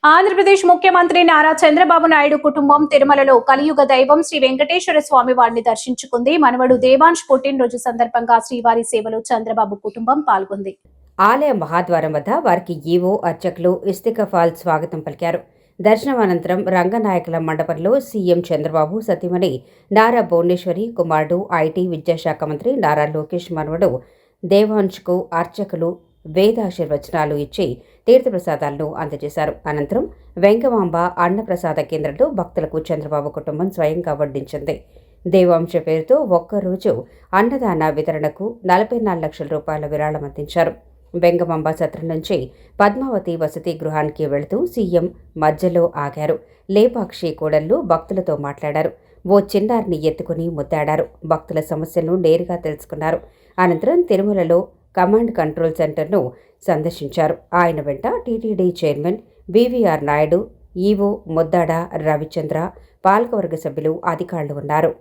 ఆంధ్రప్రదేశ్ ముఖ్యమంత్రి నారా చంద్రబాబు నాయుడు కుటుంబం తిరుమలలో కలియుగ దైవం శ్రీ వెంకటేశ్వర స్వామి వారిని దర్శించుకుంది. మనవడు దేవాంశ్ పుట్టినరోజు సందర్భంగా శ్రీవారి సేవలో చంద్రబాబు కుటుంబం పాల్గొంది. ఆలయ మహాద్వారం వద్ద వారికి ఈవో అర్చకులు ఇస్తికఫాల్ స్వాగతం పలికారు. దర్శనం అనంతరం రంగనాయకుల మండపంలో సీఎం చంద్రబాబు సతీమణి నారా భువనేశ్వరి, కుమారుడు ఐటీ విద్యాశాఖ మంత్రి నారా లోకేష్ మనవడు దేవాంశ్కు అర్చకులు వేదాశీర్వచనాలు ఇచ్చి తీర్థప్రసాదాలను అందజేశారు. అనంతరం వెంగమాంబ అన్నప్రసాద కేంద్రంలో భక్తులకు చంద్రబాబు కుటుంబం స్వయంగా వడ్డించింది. దేవాంశ పేరుతో ఒక్కరోజు అన్నదాన వితరణకు 44 లక్షల రూపాయల విరాళం అందించారు. వెంగమాంబ సత్రం నుంచి పద్మావతి వసతి గృహానికి వెళుతూ సీఎం మధ్యలో ఆగారు. లేపాక్షి కూడళ్లు భక్తులతో మాట్లాడారు. ఓ చిన్నారిని ఎత్తుకుని ముద్దాడారు. భక్తుల సమస్యలను నేరుగా తెలుసుకున్నారు. అనంతరం తిరుమలలో కమాండ్ కంట్రోల్ సెంటర్ను సందర్శించారు. ఆయన వెంట TTD chairman BVR Naidu, EO Muddada Ravichandra, పాలకవర్గ సభ్యులు, అధికారులు ఉన్నారు.